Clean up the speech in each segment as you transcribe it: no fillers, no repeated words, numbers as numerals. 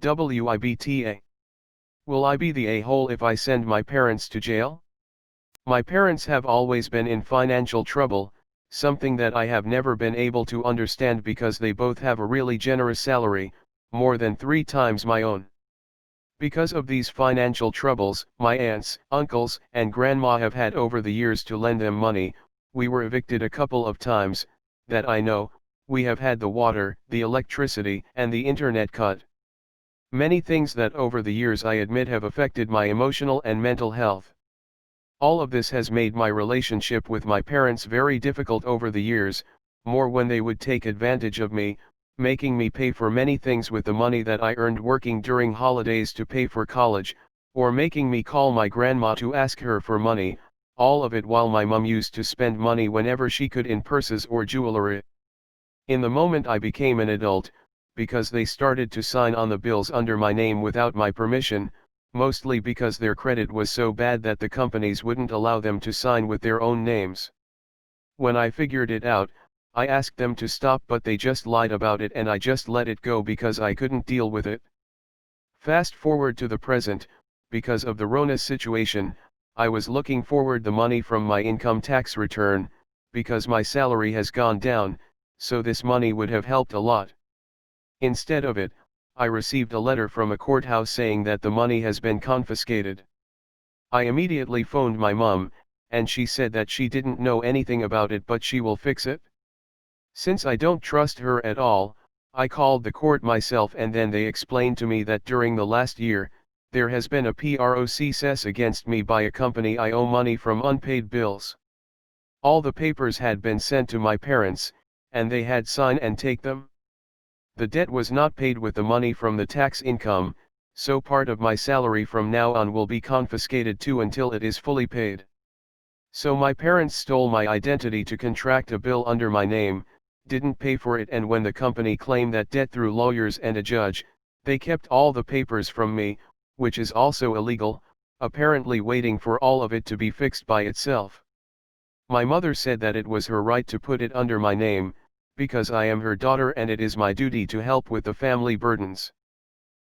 WIBTA. Will I be the a-hole if I send my parents to jail? My parents have always been in financial trouble, something that I have never been able to understand because they both have a really generous salary, more than 3 times my own. Because of these financial troubles, my aunts, uncles, and grandma have had over the years to lend them money. We were evicted a couple of times, that I know. We have had the water, the electricity, and the internet cut. Many things that over the years I admit have affected my emotional and mental health. All of this has made my relationship with my parents very difficult over the years, more when they would take advantage of me, making me pay for many things with the money that I earned working during holidays to pay for college, or making me call my grandma to ask her for money, all of it while my mum used to spend money whenever she could in purses or jewelry. In the moment I became an adult, because they started to sign on the bills under my name without my permission, mostly because their credit was so bad that the companies wouldn't allow them to sign with their own names. When I figured it out, I asked them to stop, but they just lied about it and I just let it go because I couldn't deal with it. Fast forward to the present, because of the Rona situation, I was looking forward the money from my income tax return, because my salary has gone down, so this money would have helped a lot. Instead of it, I received a letter from a courthouse saying that the money has been confiscated. I immediately phoned my mum, and she said that she didn't know anything about it but she will fix it. Since I don't trust her at all, I called the court myself and then they explained to me that during the last year, there has been a process against me by a company I owe money from unpaid bills. All the papers had been sent to my parents, and they had sign and take them. The debt was not paid with the money from the tax income, so part of my salary from now on will be confiscated too until it is fully paid. So my parents stole my identity to contract a bill under my name, didn't pay for it, and when the company claimed that debt through lawyers and a judge, they kept all the papers from me, which is also illegal, apparently waiting for all of it to be fixed by itself. My mother said that it was her right to put it under my name, because I am her daughter and it is my duty to help with the family burdens.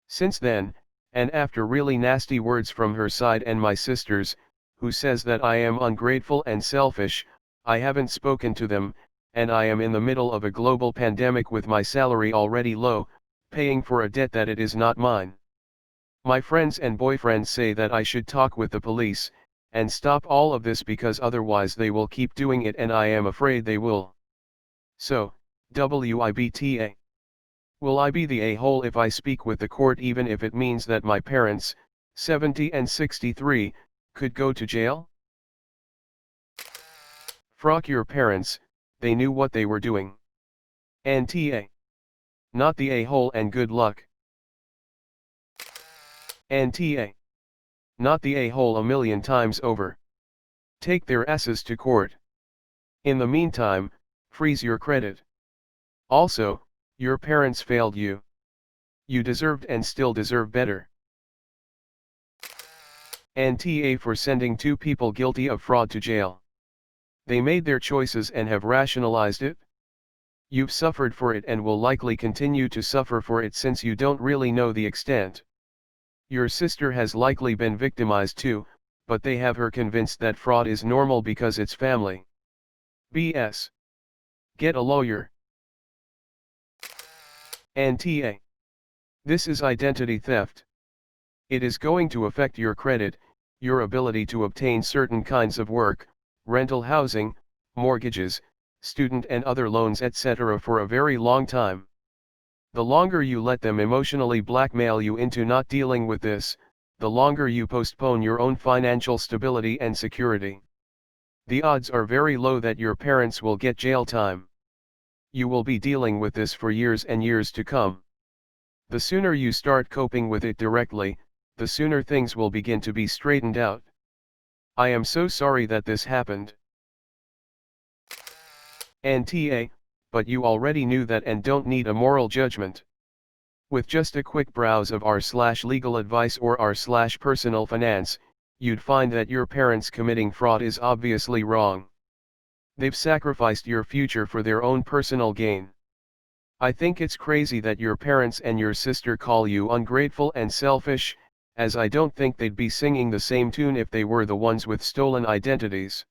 Since then, and after really nasty words from her side and my sisters, who says that I am ungrateful and selfish, I haven't spoken to them, and I am in the middle of a global pandemic with my salary already low, paying for a debt that it is not mine. My friends and boyfriends say that I should talk with the police, and stop all of this because otherwise they will keep doing it and I am afraid they will. So, WIBTA. Will I be the a-hole if I speak with the court even if it means that my parents, 70 and 63, could go to jail? Frock your parents, they knew what they were doing. NTA. Not the a-hole and good luck. NTA. Not the a-hole a million times over. Take their asses to court. In the meantime, freeze your credit. Also, your parents failed you. You deserved and still deserve better. NTA for sending 2 people guilty of fraud to jail. They made their choices and have rationalized it. You've suffered for it and will likely continue to suffer for it since you don't really know the extent. Your sister has likely been victimized too, but they have her convinced that fraud is normal because it's family. BS. Get a lawyer. NTA. This is identity theft. It is going to affect your credit, your ability to obtain certain kinds of work, rental housing, mortgages, student and other loans etc. for a very long time. The longer you let them emotionally blackmail you into not dealing with this, the longer you postpone your own financial stability and security. The odds are very low that your parents will get jail time. You will be dealing with this for years and years to come. The sooner you start coping with it directly, the sooner things will begin to be straightened out. I am so sorry that this happened. NTA, but you already knew that and don't need a moral judgment. With just a quick browse of r/legal advice or r/personal finance, you'd find that your parents committing fraud is obviously wrong. They've sacrificed your future for their own personal gain. I think it's crazy that your parents and your sister call you ungrateful and selfish, as I don't think they'd be singing the same tune if they were the ones with stolen identities.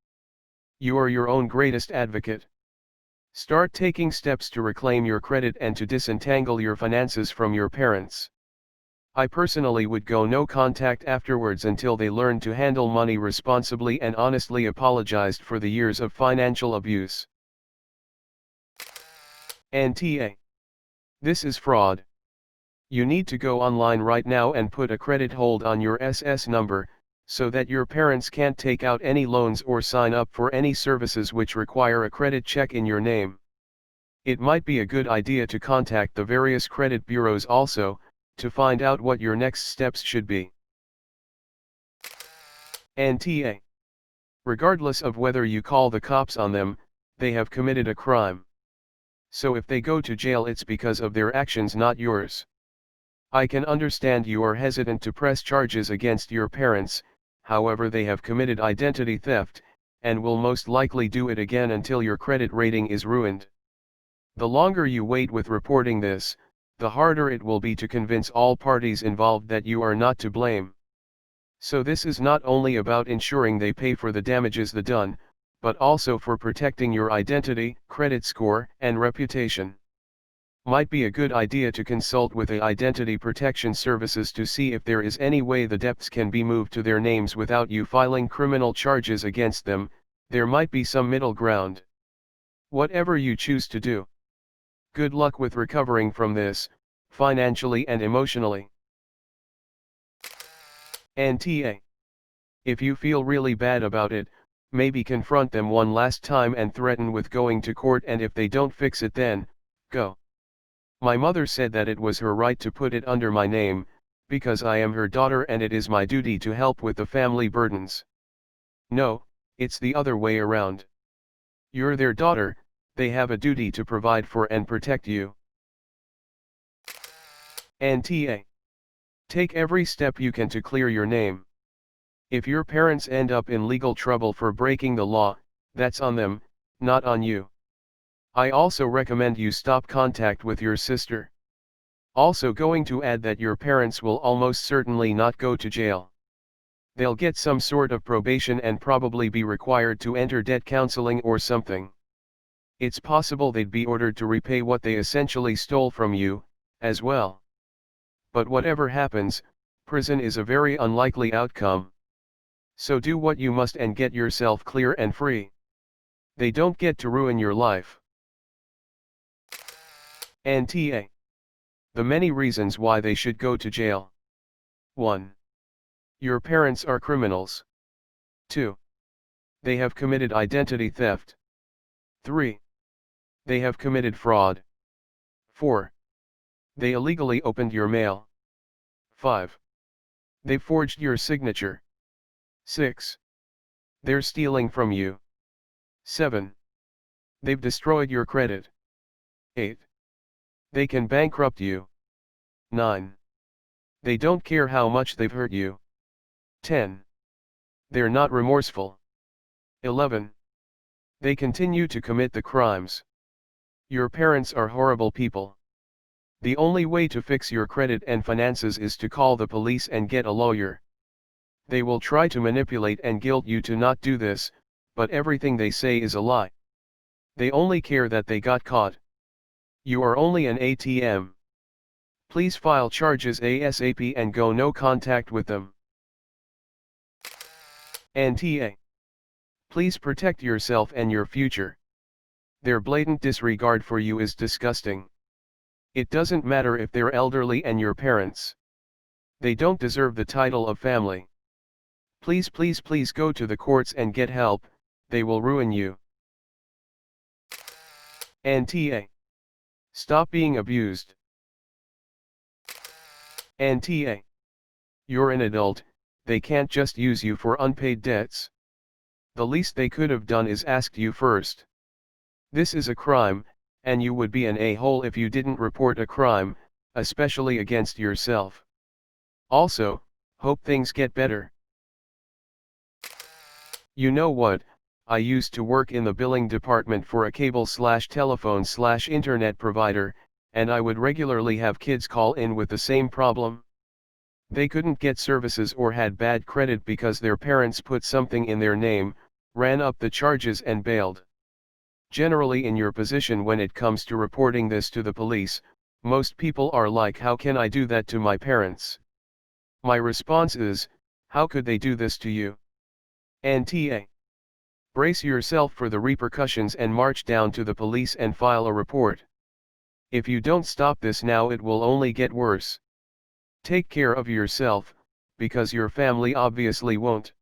You are your own greatest advocate. Start taking steps to reclaim your credit and to disentangle your finances from your parents. I personally would go no contact afterwards until they learned to handle money responsibly and honestly apologized for the years of financial abuse. NTA. This is fraud. You need to go online right now and put a credit hold on your SS number, so that your parents can't take out any loans or sign up for any services which require a credit check in your name. It might be a good idea to contact the various credit bureaus also, to find out what your next steps should be. NTA. Regardless of whether you call the cops on them, they have committed a crime. So if they go to jail, it's because of their actions, not yours. I can understand you are hesitant to press charges against your parents, however they have committed identity theft, and will most likely do it again until your credit rating is ruined. The longer you wait with reporting this, the harder it will be to convince all parties involved that you are not to blame. So this is not only about ensuring they pay for the damages they done, but also for protecting your identity, credit score, and reputation. Might be a good idea to consult with the Identity Protection Services to see if there is any way the debts can be moved to their names without you filing criminal charges against them. There might be some middle ground. Whatever you choose to do. Good luck with recovering from this, financially and emotionally. NTA. If you feel really bad about it, maybe confront them one last time and threaten with going to court, and if they don't fix it, then go. My mother said that it was her right to put it under my name, because I am her daughter and it is my duty to help with the family burdens. No, it's the other way around. You're their daughter, they have a duty to provide for and protect you. NTA. Take every step you can to clear your name. If your parents end up in legal trouble for breaking the law, that's on them, not on you. I also recommend you stop contact with your sister. Also going to add that your parents will almost certainly not go to jail. They'll get some sort of probation and probably be required to enter debt counseling or something. It's possible they'd be ordered to repay what they essentially stole from you, as well. But whatever happens, prison is a very unlikely outcome. So do what you must and get yourself clear and free. They don't get to ruin your life. NTA. The many reasons why they should go to jail. 1. Your parents are criminals. 2. They have committed identity theft. 3. They have committed fraud. 4. They illegally opened your mail. 5. They forged your signature. 6. They're stealing from you. 7. They've destroyed your credit. 8. They can bankrupt you. 9. They don't care how much they've hurt you. 10. They're not remorseful. 11. They continue to commit the crimes. Your parents are horrible people. The only way to fix your credit and finances is to call the police and get a lawyer. They will try to manipulate and guilt you to not do this, but everything they say is a lie. They only care that they got caught. You are only an ATM. Please file charges ASAP and go no contact with them. NTA. Please protect yourself and your future. Their blatant disregard for you is disgusting. It doesn't matter if they're elderly and your parents. They don't deserve the title of family. Please, please, please go to the courts and get help, they will ruin you. NTA. Stop being abused. NTA. You're an adult, they can't just use you for unpaid debts. The least they could have done is asked you first. This is a crime, and you would be an a-hole if you didn't report a crime, especially against yourself. Also, hope things get better. You know what, I used to work in the billing department for a cable/telephone/internet provider, and I would regularly have kids call in with the same problem. They couldn't get services or had bad credit because their parents put something in their name, ran up the charges and bailed. Generally, in your position when it comes to reporting this to the police, most people are like, how can I do that to my parents? My response is, how could they do this to you? NTA. Brace yourself for the repercussions and march down to the police and file a report. If you don't stop this now, it will only get worse. Take care of yourself, because your family obviously won't.